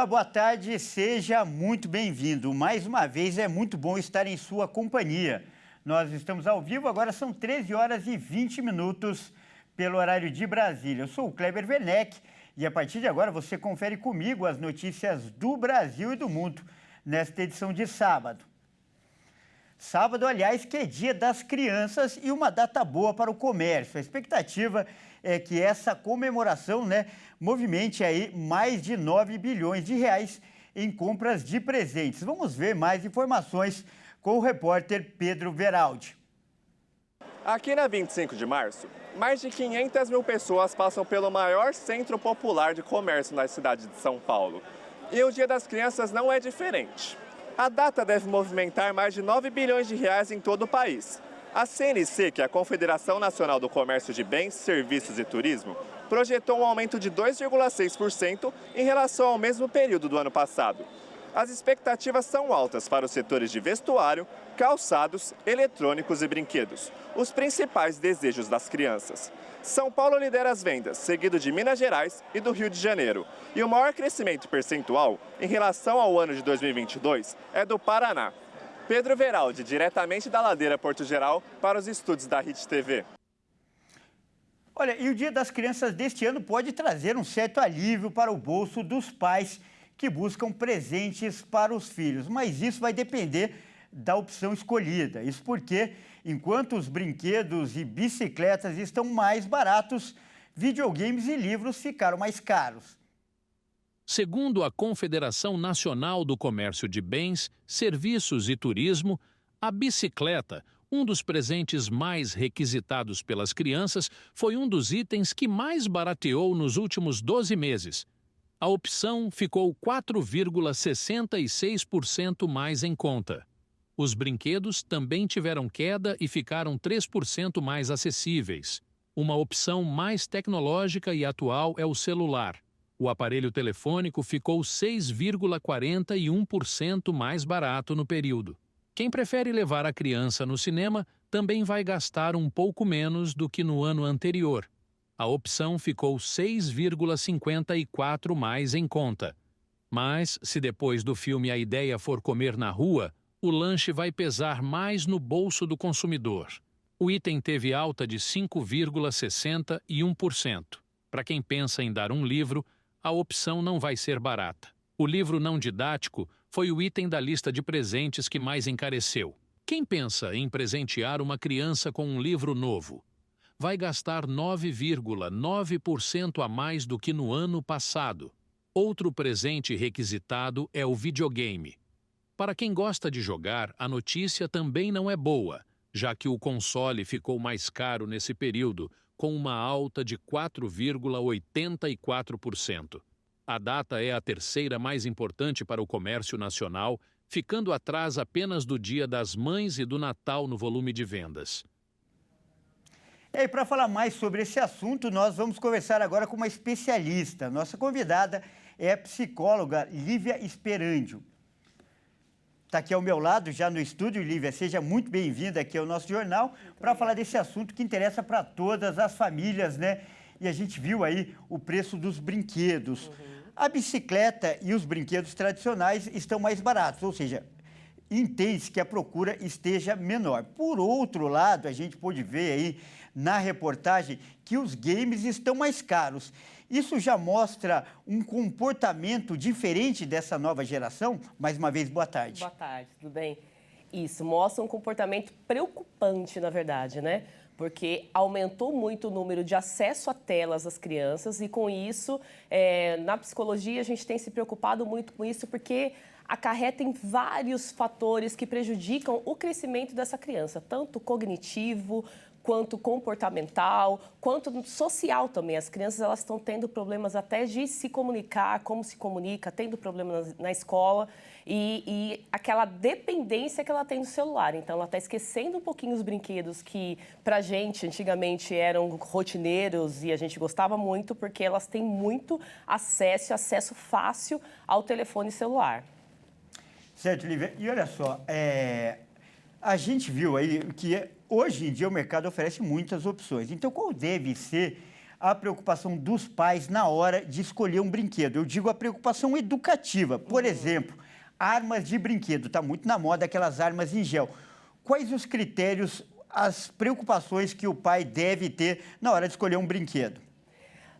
Olá, boa tarde, seja muito bem-vindo. Mais uma vez é muito bom estar em sua companhia. Nós estamos ao vivo, agora são 13 horas e 20 minutos pelo horário de Brasília. Eu sou o Kleber Werneck e a partir de agora você confere comigo as notícias do Brasil e do mundo nesta edição de sábado. Sábado, aliás, que é dia das crianças e uma data boa para o comércio. A expectativa é que essa comemoração, movimente aí mais de 9 bilhões de reais em compras de presentes. Vamos ver mais informações com o repórter Pedro Veraldi. Aqui na 25 de março, mais de 500 mil pessoas passam pelo maior centro popular de comércio na cidade de São Paulo. E o Dia das Crianças não é diferente. A data deve movimentar mais de 9 bilhões de reais em todo o país. A CNC, que é a Confederação Nacional do Comércio de Bens, Serviços e Turismo, projetou um aumento de 2,6% em relação ao mesmo período do ano passado. As expectativas são altas para os setores de vestuário, calçados, eletrônicos e brinquedos, os principais desejos das crianças. São Paulo lidera as vendas, seguido de Minas Gerais e do Rio de Janeiro. E o maior crescimento percentual em relação ao ano de 2022 é do Paraná. Pedro Veraldi, diretamente da Ladeira Porto Geral, para os estúdios da Hit TV. Olha, e o Dia das Crianças deste ano pode trazer um certo alívio para o bolso dos pais que buscam presentes para os filhos, mas isso vai depender da opção escolhida. Isso porque, enquanto os brinquedos e bicicletas estão mais baratos, videogames e livros ficaram mais caros. Segundo a Confederação Nacional do Comércio de Bens, Serviços e Turismo, a bicicleta, um dos presentes mais requisitados pelas crianças, foi um dos itens que mais barateou nos últimos 12 meses. A opção ficou 4,66% mais em conta. Os brinquedos também tiveram queda e ficaram 3% mais acessíveis. Uma opção mais tecnológica e atual é o celular. O aparelho telefônico ficou 6,41% mais barato no período. Quem prefere levar a criança no cinema também vai gastar um pouco menos do que no ano anterior. A opção ficou 6,54% mais em conta. Mas, se depois do filme a ideia for comer na rua, o lanche vai pesar mais no bolso do consumidor. O item teve alta de 5,61%. Para quem pensa em dar um livro, a opção não vai ser barata. O livro não didático foi o item da lista de presentes que mais encareceu. Quem pensa em presentear uma criança com um livro novo vai gastar 9,9% a mais do que no ano passado. Outro presente requisitado é o videogame. Para quem gosta de jogar, a notícia também não é boa, já que o console ficou mais caro nesse período, com uma alta de 4,84%. A data é a terceira mais importante para o comércio nacional, ficando atrás apenas do Dia das Mães e do Natal no volume de vendas. E para falar mais sobre esse assunto, nós vamos conversar agora com uma especialista. Nossa convidada é a psicóloga Lívia Esperandio. Está aqui ao meu lado, já no estúdio. Lívia, seja muito bem-vinda aqui ao nosso jornal para falar desse assunto que interessa para todas as famílias, E a gente viu aí o preço dos brinquedos. A bicicleta e os brinquedos tradicionais estão mais baratos, ou seja, entende-se que a procura esteja menor. Por outro lado, a gente pôde ver aí na reportagem que os games estão mais caros. Isso já mostra um comportamento diferente dessa nova geração? Mais uma vez, boa tarde. Boa tarde, tudo bem? Isso, mostra um comportamento preocupante, na verdade, Porque aumentou muito o número de acesso a telas das crianças e, com isso, na psicologia, a gente tem se preocupado muito com isso porque acarreta em vários fatores que prejudicam o crescimento dessa criança, tanto cognitivo, quanto comportamental, quanto social também. As crianças elas estão tendo problemas até de se comunicar, como se comunica, tendo problemas na escola e aquela dependência que ela tem do celular. Então, ela está esquecendo um pouquinho os brinquedos que, pra gente, antigamente eram rotineiros e a gente gostava muito porque elas têm muito acesso fácil ao telefone celular. Certo, Lívia. E olha só, a gente viu aí que hoje em dia o mercado oferece muitas opções. Então, qual deve ser a preocupação dos pais na hora de escolher um brinquedo. Eu digo a preocupação educativa. Por exemplo, armas de brinquedo. Está muito na moda aquelas armas em gel. Quais os critérios, as preocupações que o pai deve ter na hora de escolher um brinquedo?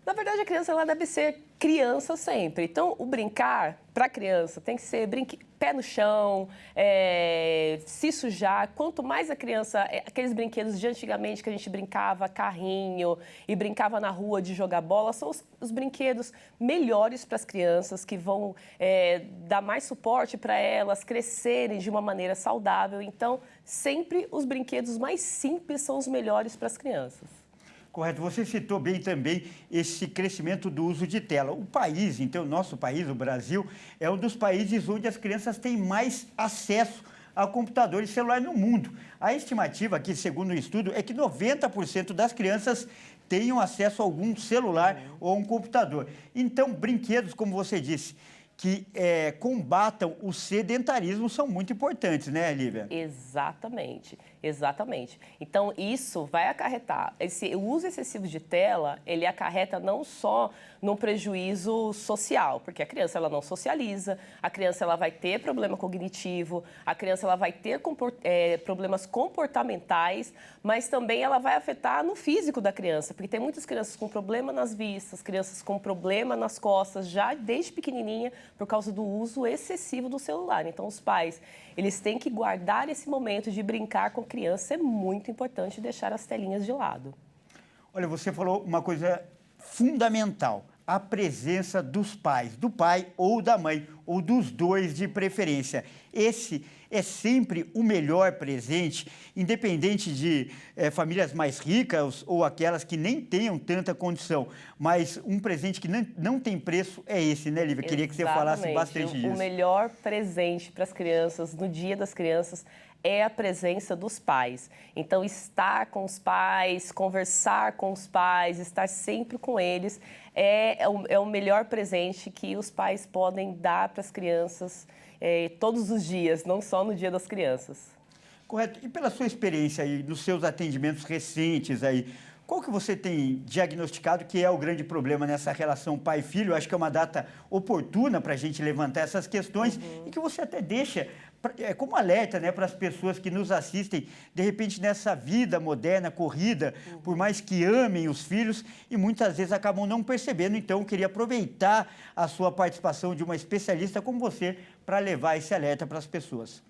Na verdade, a criança ela deve ser criança sempre. Então, o brincar para a criança tem que ser pé no chão, se sujar. Quanto mais a criança, aqueles brinquedos de antigamente que a gente brincava, carrinho e brincava na rua de jogar bola, são os brinquedos melhores para as crianças, que vão dar mais suporte para elas crescerem de uma maneira saudável. Então, sempre os brinquedos mais simples são os melhores para as crianças. Correto. Você citou bem também esse crescimento do uso de tela. O país, então, nosso país, o Brasil, é um dos países onde as crianças têm mais acesso a computador e celular no mundo. A estimativa aqui, segundo o estudo, é que 90% das crianças tenham acesso a algum celular ou a um computador. Então, brinquedos, como você disse, que combatam o sedentarismo são muito importantes, né, Lívia? Exatamente, exatamente. Então, isso vai acarretar, o uso excessivo de tela, ele acarreta não só num prejuízo social, porque a criança ela não socializa, a criança ela vai ter problema cognitivo, a criança ela vai ter problemas comportamentais, mas também ela vai afetar no físico da criança, porque tem muitas crianças com problema nas vistas, crianças com problema nas costas, já desde pequenininha, por causa do uso excessivo do celular. Então, os pais, eles têm que guardar esse momento de brincar com a criança. É muito importante deixar as telinhas de lado. Olha, você falou uma coisa fundamental, a presença dos pais, do pai ou da mãe, ou dos dois de preferência. Esse é sempre o melhor presente, independente de famílias mais ricas ou aquelas que nem tenham tanta condição. Mas um presente que não tem preço é esse, né, Lívia? Queria que você falasse bastante disso. O melhor presente para as crianças, no Dia das Crianças, é a presença dos pais. Então, estar com os pais, conversar com os pais, estar sempre com eles, é o melhor presente que os pais podem dar para as crianças todos os dias, não só no Dia das Crianças. Correto. E pela sua experiência aí, nos seus atendimentos recentes aí, qual que você tem diagnosticado que é o grande problema nessa relação pai-filho? Eu acho que é uma data oportuna para a gente levantar essas questões e que você até deixa como alerta, né, para as pessoas que nos assistem, de repente, nessa vida moderna, corrida, por mais que amem os filhos e muitas vezes acabam não percebendo. Então, eu queria aproveitar a sua participação de uma especialista como você para levar esse alerta para as pessoas.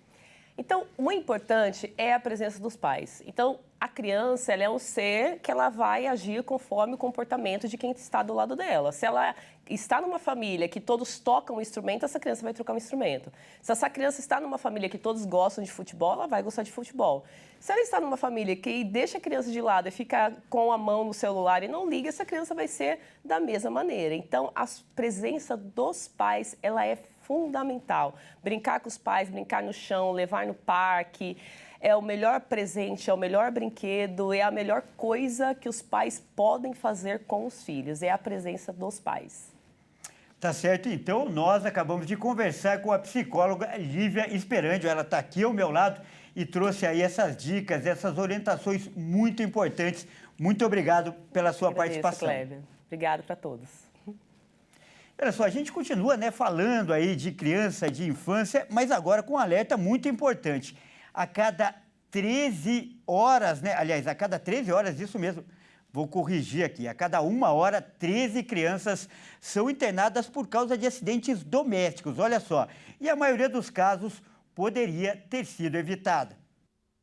Então, o importante é a presença dos pais. Então, a criança ela é um ser que ela vai agir conforme o comportamento de quem está do lado dela. Se ela está numa família que todos tocam um instrumento, essa criança vai trocar um instrumento. Se essa criança está numa família que todos gostam de futebol, ela vai gostar de futebol. Se ela está numa família que deixa a criança de lado e fica com a mão no celular e não liga, essa criança vai ser da mesma maneira. Então, a presença dos pais, ela é fundamental. Brincar com os pais, brincar no chão, levar no parque, é o melhor presente, é o melhor brinquedo, é a melhor coisa que os pais podem fazer com os filhos, é a presença dos pais. Tá certo, então nós acabamos de conversar com a psicóloga Lívia Esperandio. Ela está aqui ao meu lado e trouxe aí essas dicas, essas orientações muito importantes. Muito obrigado pela sua participação. Kleber. Obrigada para todos. Olha só, a gente continua, né, falando aí de criança, de infância, mas agora com um alerta muito importante. A cada 13 horas, né, aliás, a cada 13 horas, isso mesmo, vou corrigir aqui, a cada 1 hora, 13 crianças são internadas por causa de acidentes domésticos, olha só. E a maioria dos casos poderia ter sido evitada.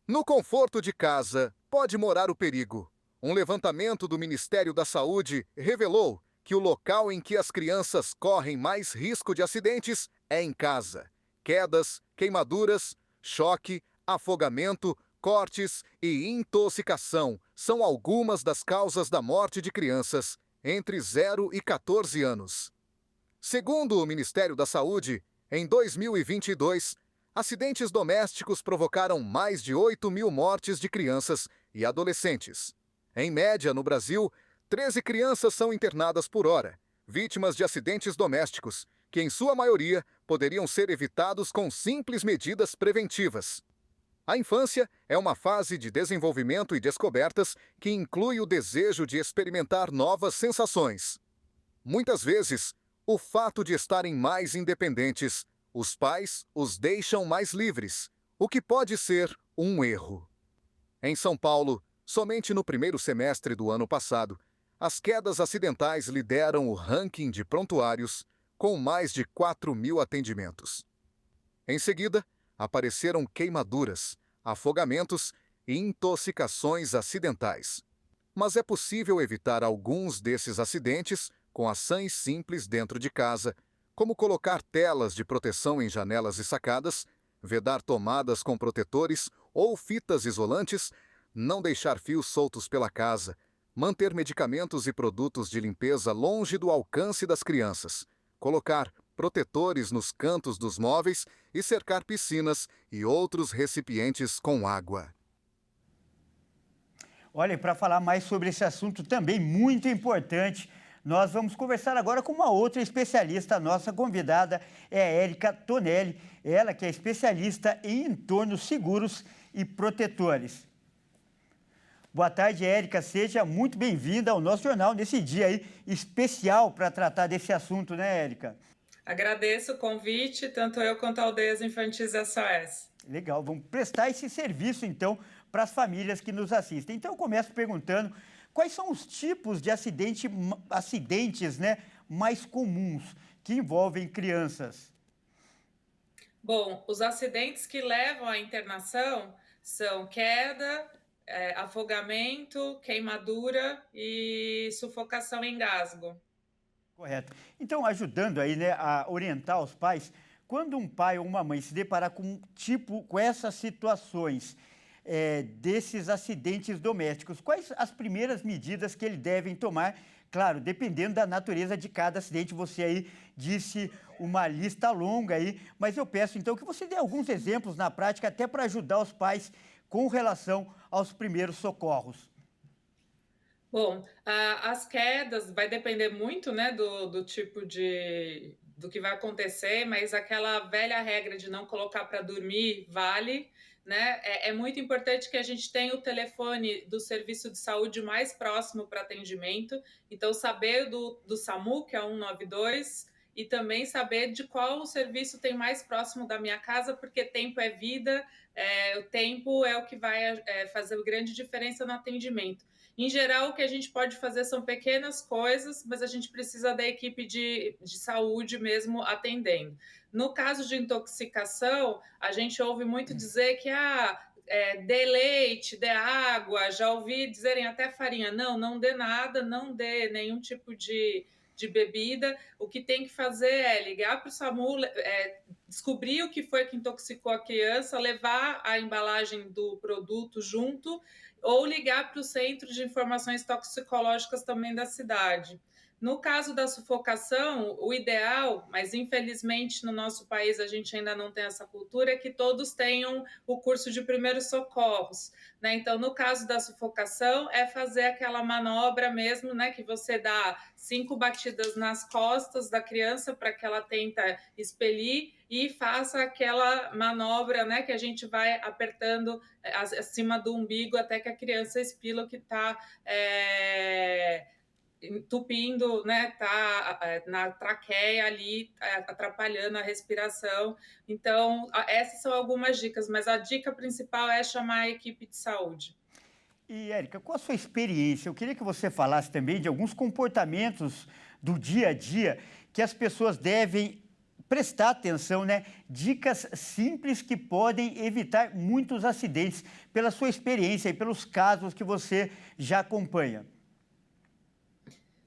No conforto de casa, pode morar o perigo. Um levantamento do Ministério da Saúde revelou que o local em que as crianças correm mais risco de acidentes é em casa. Quedas, queimaduras, choque, afogamento, cortes e intoxicação são algumas das causas da morte de crianças entre 0 e 14 anos. Segundo o Ministério da Saúde, em 2022, acidentes domésticos provocaram mais de 8.000 mortes de crianças e adolescentes. Em média, no Brasil, 13 crianças são internadas por hora, vítimas de acidentes domésticos, que em sua maioria poderiam ser evitados com simples medidas preventivas. A infância é uma fase de desenvolvimento e descobertas que inclui o desejo de experimentar novas sensações. Muitas vezes, o fato de estarem mais independentes, os pais os deixam mais livres, o que pode ser um erro. Em São Paulo, somente no primeiro semestre do ano passado, as quedas acidentais lideram o ranking de prontuários, com mais de 4.000 atendimentos. Em seguida, apareceram queimaduras, afogamentos e intoxicações acidentais. Mas é possível evitar alguns desses acidentes com ações simples dentro de casa, como colocar telas de proteção em janelas e sacadas, vedar tomadas com protetores ou fitas isolantes, não deixar fios soltos pela casa, manter medicamentos e produtos de limpeza longe do alcance das crianças, colocar protetores nos cantos dos móveis e cercar piscinas e outros recipientes com água. Olha, para falar mais sobre esse assunto também muito importante, nós vamos conversar agora com uma outra especialista. A nossa convidada é a Érica Tonelli, ela que é especialista em entornos seguros e protetores. Boa tarde, Érica. Seja muito bem-vinda ao nosso jornal nesse dia aí especial para tratar desse assunto, né, Érica? Agradeço o convite, tanto eu quanto a Aldeias Infantis SOS. Legal, vamos prestar esse serviço, então, para as famílias que nos assistem. Então, eu começo perguntando quais são os tipos de acidentes, né, mais comuns que envolvem crianças. Bom, os acidentes que levam à internação são queda, afogamento, queimadura e sufocação e engasgo. Correto. Então, ajudando aí, né, a orientar os pais, quando um pai ou uma mãe se deparar com essas situações, desses acidentes domésticos, quais as primeiras medidas que ele devem tomar? Claro, dependendo da natureza de cada acidente, você aí disse uma lista longa aí, mas eu peço então que você dê alguns exemplos na prática, até para ajudar os pais com relação aos primeiros socorros. Bom, as quedas vai depender muito, né, do tipo do que vai acontecer, mas aquela velha regra de não colocar para dormir vale, né? É muito importante que a gente tenha o telefone do serviço de saúde mais próximo para atendimento, então saber do SAMU, que é 192, e também saber de qual o serviço tem mais próximo da minha casa, porque tempo é vida, o tempo é o que vai fazer grande diferença no atendimento. Em geral, o que a gente pode fazer são pequenas coisas, mas a gente precisa da equipe de saúde mesmo atendendo. No caso de intoxicação, a gente ouve muito dizer que dê leite, dê água, já ouvi dizerem até farinha. Não dê nada, não dê nenhum tipo de bebida. O que tem que fazer é ligar para o SAMU, descobrir o que foi que intoxicou a criança, levar a embalagem do produto junto, ou ligar para o Centro de Informações Toxicológicas também da cidade. No caso da sufocação, o ideal, mas infelizmente no nosso país a gente ainda não tem essa cultura, é que todos tenham o curso de primeiros socorros, né? Então, no caso da sufocação, é fazer aquela manobra mesmo, né? Que você dá 5 batidas nas costas da criança para que ela tenta expelir e faça aquela manobra, né? Que a gente vai apertando acima do umbigo até que a criança expila o que está entupindo, né, tá na traqueia ali, atrapalhando a respiração. Então, essas são algumas dicas, mas a dica principal é chamar a equipe de saúde. E, Érica, com a sua experiência, eu queria que você falasse também de alguns comportamentos do dia a dia que as pessoas devem prestar atenção, né? Dicas simples que podem evitar muitos acidentes, pela sua experiência e pelos casos que você já acompanha.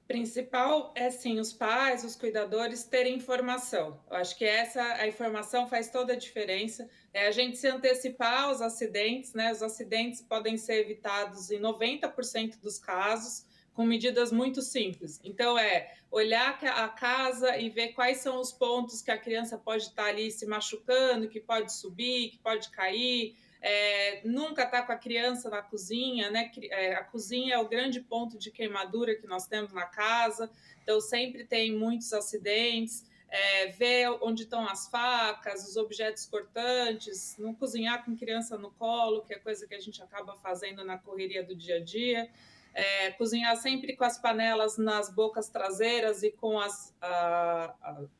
Principal é, sim, os pais, os cuidadores terem informação. Eu acho que a informação faz toda a diferença. É a gente se antecipar aos acidentes, né? Os acidentes podem ser evitados em 90% dos casos com medidas muito simples. Então, olhar a casa e ver quais são os pontos que a criança pode estar ali se machucando, que pode subir, que pode cair. Nunca estar com a criança na cozinha, né? A cozinha é o grande ponto de queimadura que nós temos na casa, então sempre tem muitos acidentes. ver onde estão as facas, os objetos cortantes, não cozinhar com criança no colo, que é coisa que a gente acaba fazendo na correria do dia a dia. Cozinhar sempre com as panelas nas bocas traseiras e com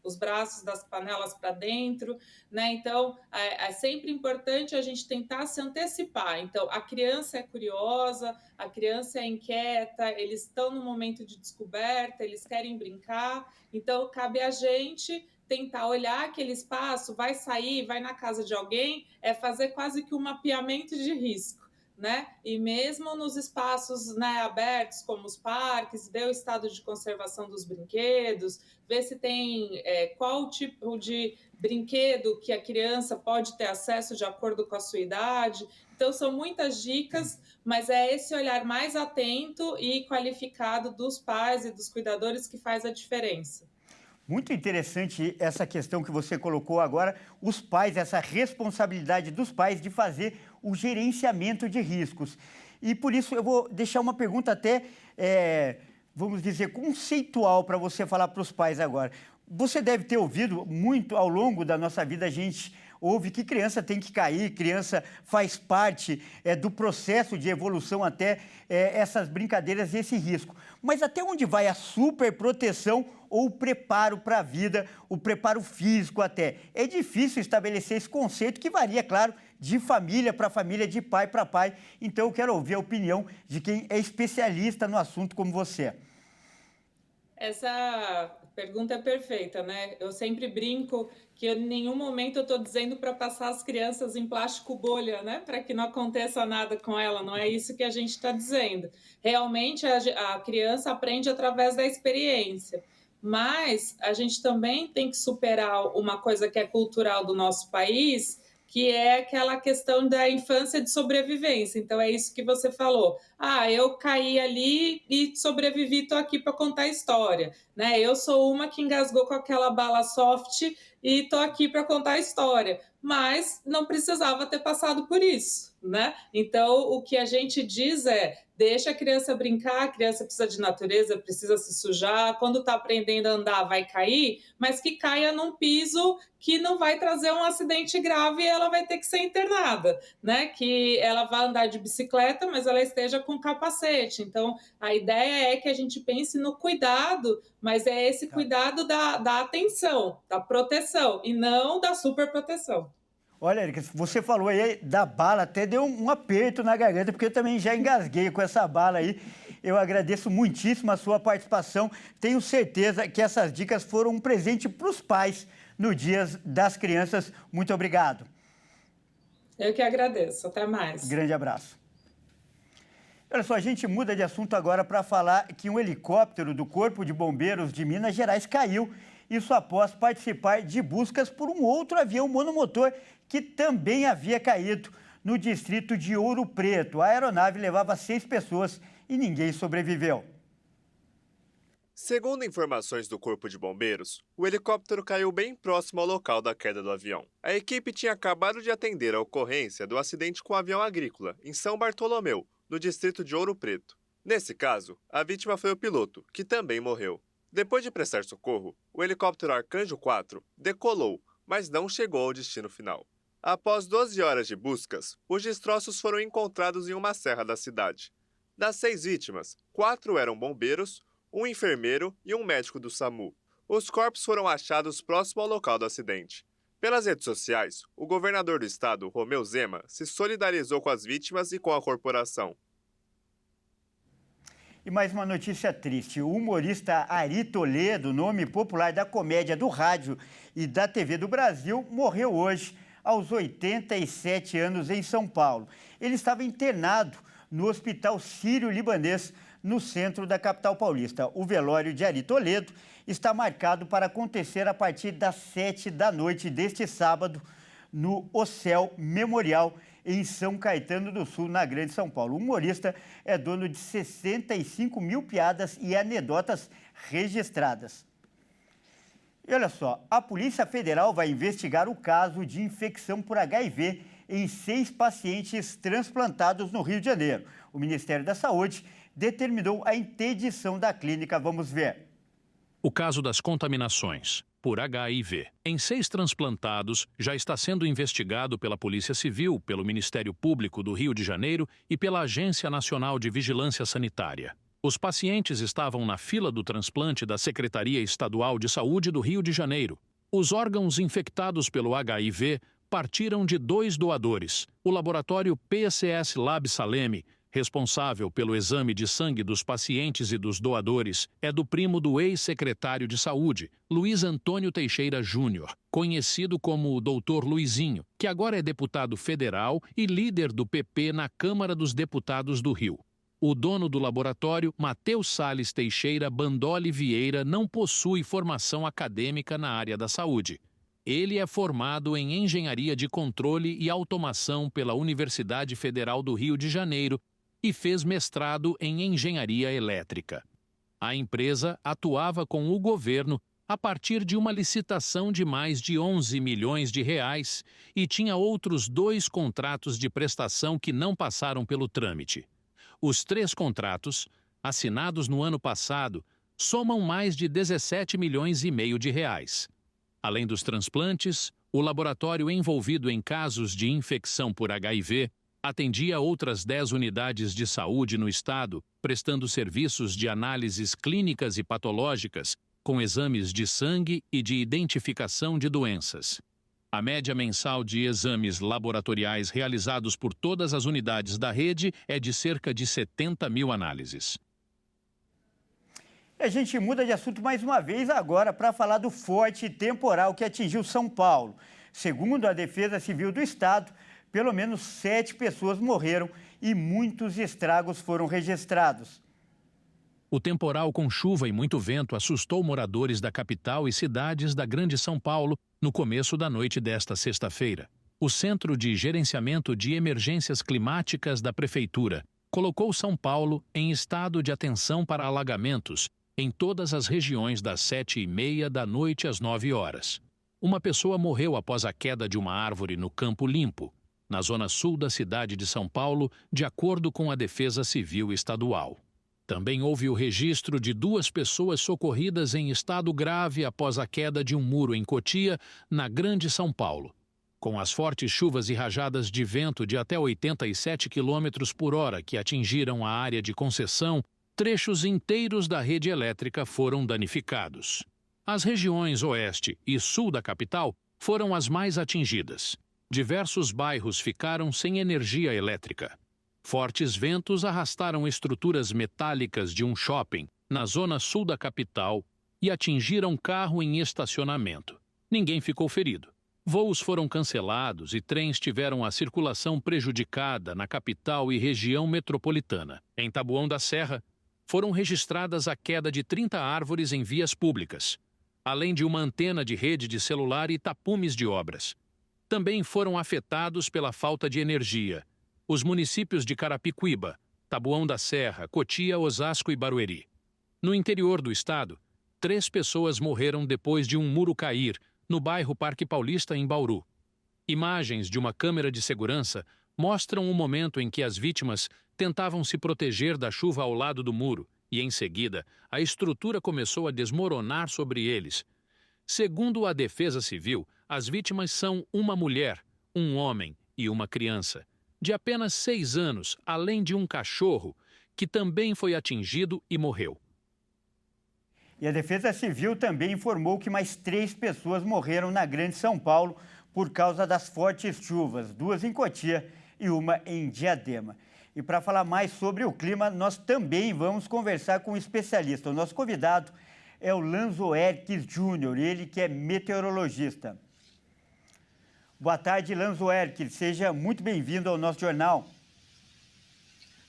os braços das panelas para dentro, né? Então, é sempre importante a gente tentar se antecipar. Então, a criança é curiosa, a criança é inquieta, eles estão no momento de descoberta, eles querem brincar, então cabe a gente tentar olhar aquele espaço, vai sair, vai na casa de alguém, fazer quase que um mapeamento de risco. Né? E mesmo nos espaços, né, abertos, como os parques, ver o estado de conservação dos brinquedos, ver se tem qual tipo de brinquedo que a criança pode ter acesso de acordo com a sua idade. Então, são muitas dicas, mas é esse olhar mais atento e qualificado dos pais e dos cuidadores que faz a diferença. Muito interessante essa questão que você colocou agora, os pais, essa responsabilidade dos pais de fazer o gerenciamento de riscos. E por isso eu vou deixar uma pergunta até, vamos dizer, conceitual para você falar para os pais agora. Você deve ter ouvido muito ao longo da nossa vida, a gente ouve que criança tem que cair, criança faz parte do processo de evolução até essas brincadeiras e esse risco. Mas até onde vai a superproteção ou o preparo para a vida, o preparo físico até? É difícil estabelecer esse conceito que varia, claro, de família para família, de pai para pai. Então eu quero ouvir a opinião de quem é especialista no assunto como você. Essa pergunta é perfeita, né? Eu sempre brinco que em nenhum momento eu estou dizendo para passar as crianças em plástico bolha, né? Para que não aconteça nada com ela, não é isso que a gente está dizendo. Realmente a criança aprende através da experiência, mas a gente também tem que superar uma coisa que é cultural do nosso país, que é aquela questão da infância de sobrevivência. Então, é isso que você falou. Eu caí ali e sobrevivi, estou aqui para contar a história. Né? Eu sou uma que engasgou com aquela bala soft e estou aqui para contar a história. Mas não precisava ter passado por isso. Né? Então, o que a gente diz deixa a criança brincar, a criança precisa de natureza, precisa se sujar, quando está aprendendo a andar vai cair, mas que caia num piso que não vai trazer um acidente grave e ela vai ter que ser internada, né? Que ela vai andar de bicicleta, mas ela esteja com capacete. Então, a ideia é que a gente pense no cuidado, mas é esse cuidado da atenção, da proteção, e não da superproteção. Olha, Erika, você falou aí da bala, até deu um aperto na garganta, porque eu também já engasguei com essa bala aí. Eu agradeço muitíssimo a sua participação. Tenho certeza que essas dicas foram um presente para os pais no Dia das Crianças. Muito obrigado. Eu que agradeço. Até mais. Grande abraço. Olha só, a gente muda de assunto agora para falar que um helicóptero do Corpo de Bombeiros de Minas Gerais caiu, isso após participar de buscas por um outro avião monomotor que também havia caído no distrito de Ouro Preto. A aeronave levava 6 pessoas e ninguém sobreviveu. Segundo informações do Corpo de Bombeiros, o helicóptero caiu bem próximo ao local da queda do avião. A equipe tinha acabado de atender a ocorrência do acidente com o avião agrícola, em São Bartolomeu, no distrito de Ouro Preto. Nesse caso, a vítima foi o piloto, que também morreu. Depois de prestar socorro, o helicóptero Arcanjo 4 decolou, mas não chegou ao destino final. Após 12 horas de buscas, os destroços foram encontrados em uma serra da cidade. Das 6 vítimas, 4 eram bombeiros, um enfermeiro e um médico do SAMU. Os corpos foram achados próximo ao local do acidente. Pelas redes sociais, o governador do estado, Romeu Zema, se solidarizou com as vítimas e com a corporação. E mais uma notícia triste. O humorista Ari Toledo, nome popular da comédia do rádio e da TV do Brasil, morreu hoje, aos 87 anos, em São Paulo. Ele estava internado no Hospital Sírio-Libanês, no centro da capital paulista. O velório de Ari Toledo está marcado para acontecer a partir das 7 da noite deste sábado, no Ocel Memorial, em São Caetano do Sul, na Grande São Paulo. O humorista é dono de 65 mil piadas e anedotas registradas. E olha só, a Polícia Federal vai investigar o caso de infecção por HIV em 6 pacientes transplantados no Rio de Janeiro. O Ministério da Saúde determinou a interdição da clínica. Vamos ver. O caso das contaminações. por HIV. Em 6 transplantados, já está sendo investigado pela Polícia Civil, pelo Ministério Público do Rio de Janeiro e pela Agência Nacional de Vigilância Sanitária. Os pacientes estavam na fila do transplante da Secretaria Estadual de Saúde do Rio de Janeiro. Os órgãos infectados pelo HIV partiram de 2 doadores. O laboratório PCS Lab Salem, responsável pelo exame de sangue dos pacientes e dos doadores, é do primo do ex-secretário de Saúde, Luiz Antônio Teixeira Júnior, conhecido como o Dr. Luizinho, que agora é deputado federal e líder do PP na Câmara dos Deputados do Rio. O dono do laboratório, Matheus Salles Teixeira Bandoli Vieira, não possui formação acadêmica na área da saúde. Ele é formado em Engenharia de Controle e Automação pela Universidade Federal do Rio de Janeiro e fez mestrado em Engenharia Elétrica. A empresa atuava com o governo a partir de uma licitação de mais de 11 milhões de reais e tinha outros 2 contratos de prestação que não passaram pelo trâmite. Os 3 contratos, assinados no ano passado, somam mais de 17 milhões e meio de reais. Além dos transplantes, o laboratório envolvido em casos de infecção por HIV atendia outras 10 unidades de saúde no estado, prestando serviços de análises clínicas e patológicas, com exames de sangue e de identificação de doenças. A média mensal de exames laboratoriais realizados por todas as unidades da rede é de cerca de 70 mil análises. A gente muda de assunto mais uma vez agora para falar do forte temporal que atingiu São Paulo. Segundo a Defesa Civil do Estado, pelo menos 7 pessoas morreram e muitos estragos foram registrados. O temporal com chuva e muito vento assustou moradores da capital e cidades da Grande São Paulo no começo da noite desta sexta-feira. O Centro de Gerenciamento de Emergências Climáticas da Prefeitura colocou São Paulo em estado de atenção para alagamentos em todas as regiões das 7h30 da noite às 9 horas. Uma pessoa morreu após a queda de uma árvore no Campo Limpo, na zona sul da cidade de São Paulo, de acordo com a Defesa Civil Estadual. Também houve o registro de 2 pessoas socorridas em estado grave após a queda de um muro em Cotia, na Grande São Paulo. Com as fortes chuvas e rajadas de vento de até 87 km por hora que atingiram a área de concessão, trechos inteiros da rede elétrica foram danificados. As regiões oeste e sul da capital foram as mais atingidas. Diversos bairros ficaram sem energia elétrica. Fortes ventos arrastaram estruturas metálicas de um shopping na zona sul da capital e atingiram carro em estacionamento. Ninguém ficou ferido. Voos foram cancelados e trens tiveram a circulação prejudicada na capital e região metropolitana. Em Taboão da Serra, foram registradas a queda de 30 árvores em vias públicas, além de uma antena de rede de celular e tapumes de obras. Também foram afetados pela falta de energia os municípios de Carapicuíba, Taboão da Serra, Cotia, Osasco e Barueri. No interior do estado, 3 pessoas morreram depois de um muro cair no bairro Parque Paulista, em Bauru. Imagens de uma câmera de segurança mostram o momento em que as vítimas tentavam se proteger da chuva ao lado do muro e, em seguida, a estrutura começou a desmoronar sobre eles. Segundo a Defesa Civil, as vítimas são uma mulher, um homem e uma criança de apenas 6 anos, além de um cachorro, que também foi atingido e morreu. E a Defesa Civil também informou que mais 3 pessoas morreram na Grande São Paulo por causa das fortes chuvas, 2 em Cotia e uma em Diadema. E para falar mais sobre o clima, nós também vamos conversar com um especialista. O nosso convidado é o Lanzo Erques Júnior, ele que é meteorologista. Boa tarde, Lanzo Erques. Seja muito bem-vindo ao nosso jornal.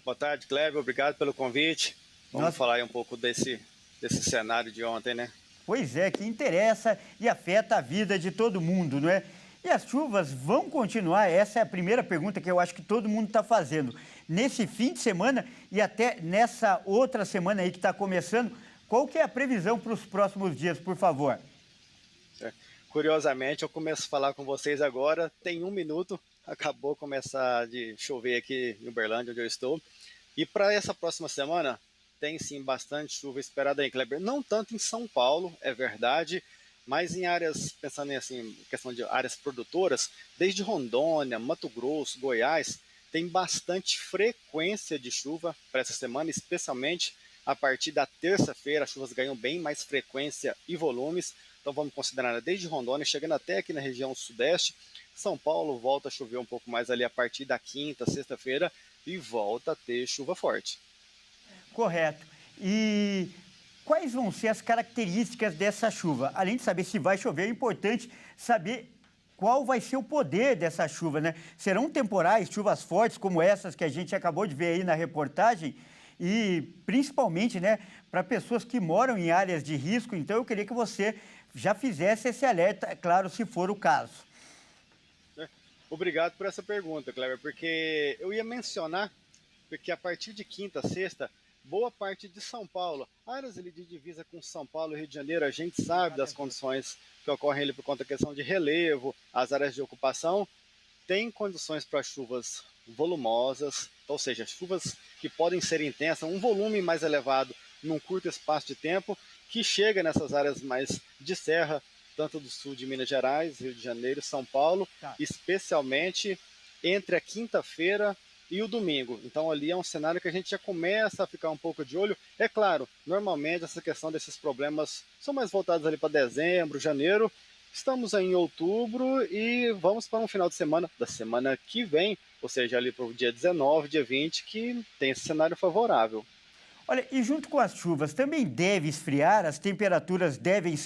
Boa tarde, Cleber. Obrigado pelo convite. Vamos falar aí um pouco desse cenário de ontem, né? Pois é, que interessa e afeta a vida de todo mundo, não é? E as chuvas vão continuar? Essa é a primeira pergunta que eu acho que todo mundo está fazendo. Nesse fim de semana e até nessa outra semana aí que está começando, qual que é a previsão para os próximos dias, por favor? Curiosamente, eu começo a falar com vocês agora, tem 1 minuto, acabou de começar de chover aqui em Uberlândia, onde eu estou. E para essa próxima semana, tem sim bastante chuva esperada aí, Kleber. Não tanto em São Paulo, é verdade, Mas em áreas, pensando em assim, questão de áreas produtoras, desde Rondônia, Mato Grosso, Goiás, tem bastante frequência de chuva para essa semana, especialmente a partir da terça-feira. As chuvas ganham bem mais frequência e volumes. Então vamos considerar desde Rondônia, chegando até aqui na região sudeste. São Paulo volta a chover um pouco mais ali a partir da quinta, sexta-feira e volta a ter chuva forte. Correto. E quais vão ser as características dessa chuva? Além de saber se vai chover, é importante saber qual vai ser o poder dessa chuva, né? Serão temporais, chuvas fortes como essas que a gente acabou de ver aí na reportagem e principalmente, né, para pessoas que moram em áreas de risco. Então eu queria que você já fizesse esse alerta, é claro, se for o caso. Obrigado por essa pergunta, Cleber, porque eu ia mencionar, porque a partir de quinta, sexta, boa parte de São Paulo, áreas ali de divisa com São Paulo e Rio de Janeiro, a gente sabe das condições que ocorrem ali por conta da questão de relevo, as áreas de ocupação, tem condições para chuvas volumosas, ou seja, chuvas que podem ser intensas, um volume mais elevado num curto espaço de tempo, que chega nessas áreas mais de serra, tanto do sul de Minas Gerais, Rio de Janeiro, São Paulo, especialmente entre a quinta-feira e o domingo. Então ali é um cenário que a gente já começa a ficar um pouco de olho. É claro, normalmente essa questão desses problemas são mais voltados ali para dezembro, janeiro. Estamos aí em outubro e vamos para um final de semana da semana que vem, ou seja, ali para o dia 19, dia 20, que tem esse cenário favorável. Olha, e junto com as chuvas também deve esfriar, as temperaturas devem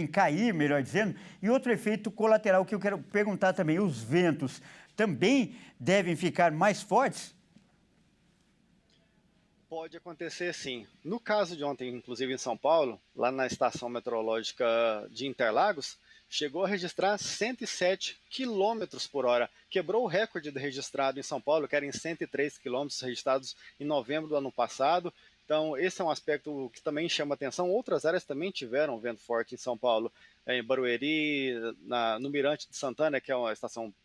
cair, melhor dizendo. E outro efeito colateral que eu quero perguntar também, os ventos também devem ficar mais fortes? Pode acontecer sim. No caso de ontem, inclusive em São Paulo, lá na estação meteorológica de Interlagos, chegou a registrar 107 km por hora. Quebrou o recorde registrado em São Paulo, que era em 103 km registrados em novembro do ano passado. Então, esse é um aspecto que também chama atenção. Outras áreas também tiveram vento forte em São Paulo, em Barueri, no Mirante de Santana, que é a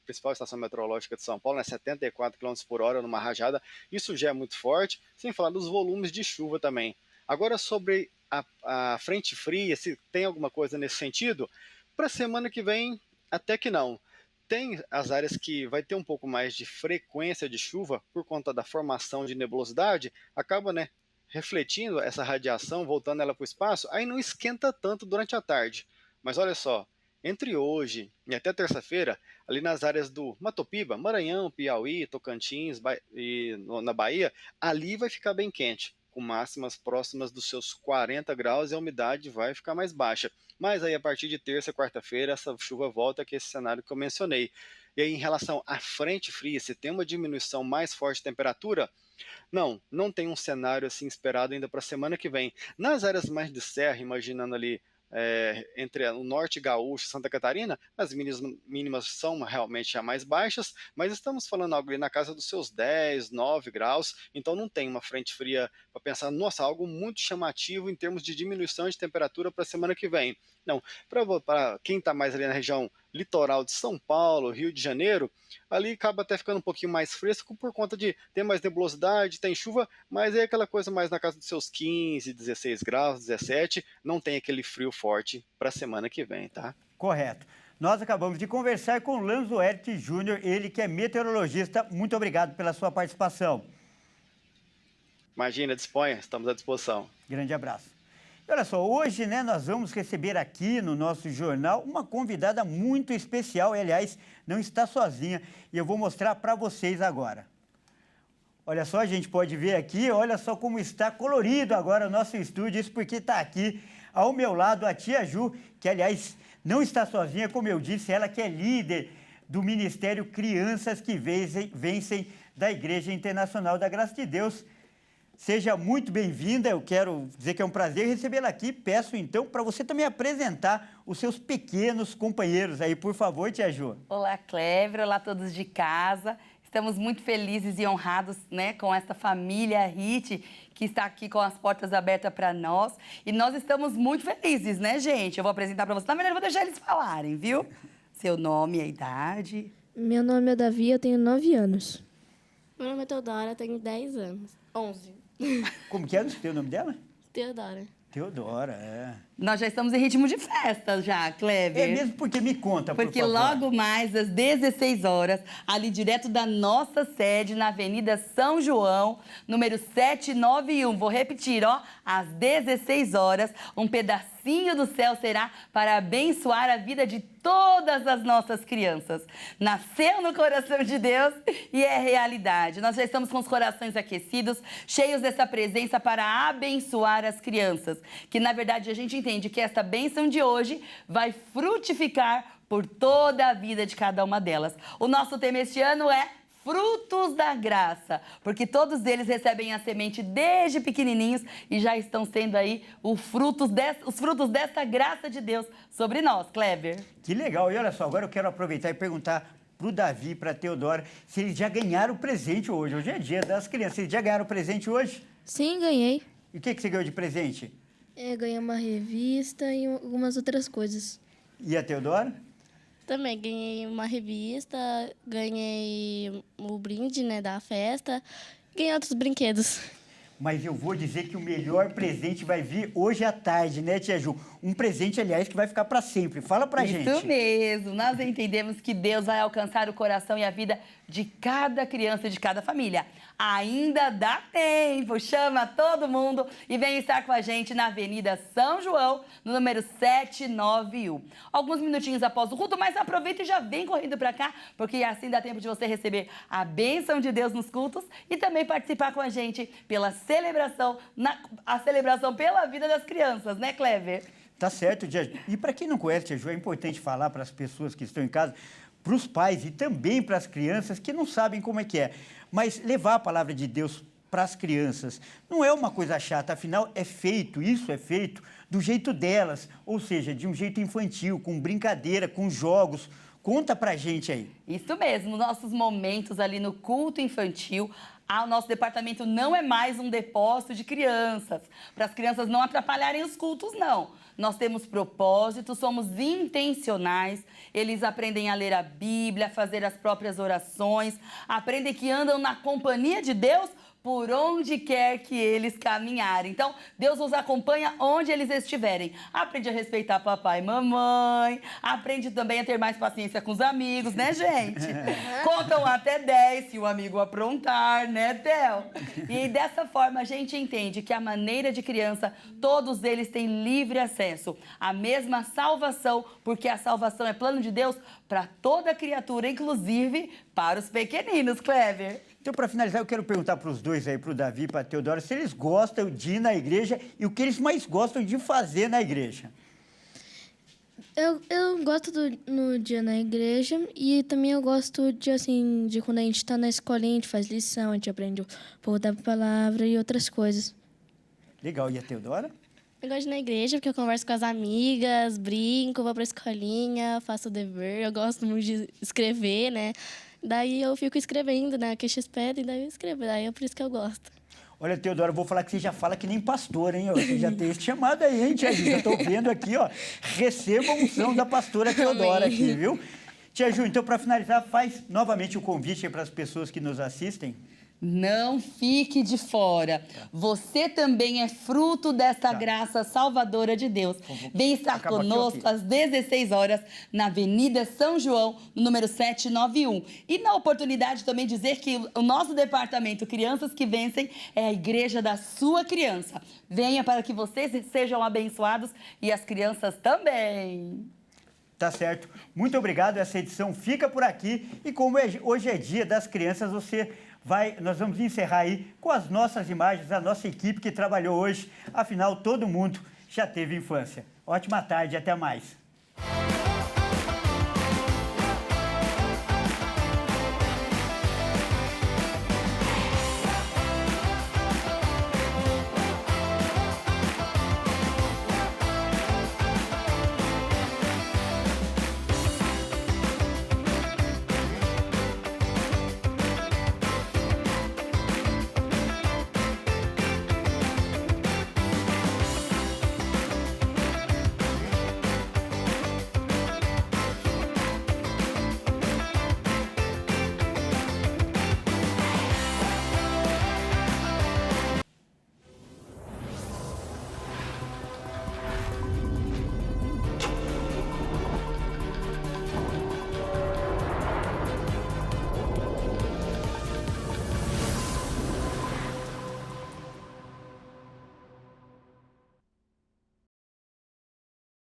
principal estação meteorológica de São Paulo, 74 km por hora numa rajada. Isso já é muito forte, sem falar dos volumes de chuva também. Agora, sobre a frente fria, se tem alguma coisa nesse sentido, para a semana que vem, até que não. Tem as áreas que vai ter um pouco mais de frequência de chuva por conta da formação de nebulosidade, acaba, né, refletindo essa radiação, voltando ela para o espaço, aí não esquenta tanto durante a tarde. Mas olha só, entre hoje e até terça-feira, ali nas áreas do Matopiba, Maranhão, Piauí, Tocantins e na Bahia, ali vai ficar bem quente, com máximas próximas dos seus 40 graus e a umidade vai ficar mais baixa. Mas aí a partir de terça e quarta-feira essa chuva volta, que é esse cenário que eu mencionei. E aí em relação à frente fria, se tem uma diminuição mais forte de temperatura, não tem um cenário assim esperado ainda para a semana que vem. Nas áreas mais de serra, imaginando ali entre o norte gaúcho e Santa Catarina, as mínimas são realmente já mais baixas, mas estamos falando algo ali na casa dos seus 10, 9 graus, então não tem uma frente fria para pensar, nossa, algo muito chamativo em termos de diminuição de temperatura para a semana que vem. Não, para quem está mais ali na região litoral de São Paulo, Rio de Janeiro, ali acaba até ficando um pouquinho mais fresco por conta de ter mais nebulosidade, tem chuva, mas é aquela coisa mais na casa dos seus 15, 16 graus, 17, não tem aquele frio forte para a semana que vem, tá? Correto. Nós acabamos de conversar com o Lanzoerte Júnior, ele que é meteorologista. Muito obrigado pela sua participação. Imagina, disponha, estamos à disposição. Grande abraço. E olha só, hoje, né, nós vamos receber aqui no nosso jornal uma convidada muito especial, e, aliás, não está sozinha, e eu vou mostrar para vocês agora. Olha só, a gente pode ver aqui, olha só como está colorido agora o nosso estúdio, isso porque está aqui ao meu lado a tia Ju, que, aliás, não está sozinha, como eu disse, ela que é líder do Ministério Crianças que Vencem da Igreja Internacional da Graça de Deus. Seja muito bem-vinda, eu quero dizer que é um prazer recebê-la aqui. Peço, então, para você também apresentar os seus pequenos companheiros aí, por favor, tia Ju. Olá, Cleber, olá a todos de casa. Estamos muito felizes e honrados, né, com essa família HIT, que está aqui com as portas abertas para nós. E nós estamos muito felizes, né, gente? Eu vou apresentar para vocês. Na verdade, eu vou deixar eles falarem, viu? Seu nome e a idade. Meu nome é Davi, eu tenho 9 anos. Meu nome é Teodora, eu tenho 10 anos. 11. Como que é o nome dela? Teodora. Teodora, é. Nós já estamos em ritmo de festa já, Kleber. É mesmo? Porque me conta, por Porque favor. logo mais, às 16 horas, ali direto da nossa sede, na Avenida São João, número 791. Vou repetir, ó, às 16 horas, um pedacinho do céu será para abençoar a vida de todas as nossas crianças. Nasceu no coração de Deus e é realidade. Nós já estamos com os corações aquecidos, cheios dessa presença para abençoar as crianças. Que, na verdade, a gente entende que esta bênção de hoje vai frutificar por toda a vida de cada uma delas. O nosso tema este ano é frutos da graça, porque todos eles recebem a semente desde pequenininhos e já estão sendo aí os frutos dessa graça de Deus sobre nós, Kleber. Que legal. E olha só, agora eu quero aproveitar e perguntar para o Davi e para a Teodora se eles já ganharam o presente hoje. Hoje é dia das crianças. Eles já ganharam o presente hoje? Sim, ganhei. E o que você ganhou de presente? Ganhei uma revista e algumas outras coisas. E a Teodora? Também ganhei uma revista, ganhei o brinde, né, da festa, ganhei outros brinquedos. Mas eu vou dizer que o melhor presente vai vir hoje à tarde, né, Tia Ju? Um presente, aliás, que vai ficar para sempre. Fala pra gente. Isso mesmo. Nós entendemos que Deus vai alcançar o coração e a vida de cada criança e de cada família. Ainda dá tempo. Chama todo mundo e vem estar com a gente na Avenida São João, no número 791. Alguns minutinhos após o culto, mas aproveita e já vem correndo para cá, porque assim dá tempo de você receber a bênção de Deus nos cultos e também participar com a gente pela celebração, a celebração pela vida das crianças, né, Kleber? Tá certo, Tia Ju. E para quem não conhece, Tia Ju, é importante falar para as pessoas que estão em casa, para os pais e também para as crianças que não sabem como é que é. Mas levar a palavra de Deus para as crianças não é uma coisa chata, afinal isso é feito do jeito delas, ou seja, de um jeito infantil, com brincadeira, com jogos. Conta pra gente aí. Isso mesmo, nossos momentos ali no culto infantil. O nosso departamento não é mais um depósito de crianças, para as crianças não atrapalharem os cultos, não. Nós temos propósitos, somos intencionais, eles aprendem a ler a Bíblia, a fazer as próprias orações, aprendem que andam na companhia de Deus por onde quer que eles caminharem. Então, Deus os acompanha onde eles estiverem. Aprende a respeitar papai e mamãe, aprende também a ter mais paciência com os amigos, né, gente? Contam até 10 se o amigo aprontar, né, Theo? E dessa forma, a gente entende que a maneira de criança, todos eles têm livre acesso à mesma salvação, porque a salvação é plano de Deus para toda criatura, inclusive para os pequeninos, Kleber. Então, para finalizar, eu quero perguntar para os dois aí, para o Davi e para a Teodora, se eles gostam de ir na igreja e o que eles mais gostam de fazer na igreja. Eu gosto no dia na igreja e também eu gosto de quando a gente está na escolinha, a gente faz lição, a gente aprende o povo da palavra e outras coisas. Legal. E a Teodora? Eu gosto de ir na igreja porque eu converso com as amigas, brinco, vou pra escolinha, faço o dever, eu gosto muito de escrever, né? Daí eu fico escrevendo, né? Que vocês pedem, daí eu escrevo. Daí é por isso que eu gosto. Olha, Teodora, eu vou falar que você já fala que nem pastor, hein? Você já tem esse chamado aí, hein, Tia Ju? Eu tô vendo aqui, ó. Receba a unção da pastora Teodora aqui, viu? Tia Ju, então, para finalizar, faz novamente o convite aí para as pessoas que nos assistem. Não fique de fora. Você também é fruto dessa graça salvadora de Deus. Vem estar conosco às 16 horas na Avenida São João, no número 791. E na oportunidade também dizer que o nosso departamento Crianças que Vencem é a igreja da sua criança. Venha para que vocês sejam abençoados e as crianças também. Tá certo. Muito obrigado. Essa edição fica por aqui. E como hoje é dia das crianças, nós vamos encerrar aí com as nossas imagens, a nossa equipe que trabalhou hoje. Afinal, todo mundo já teve infância. Ótima tarde, até mais.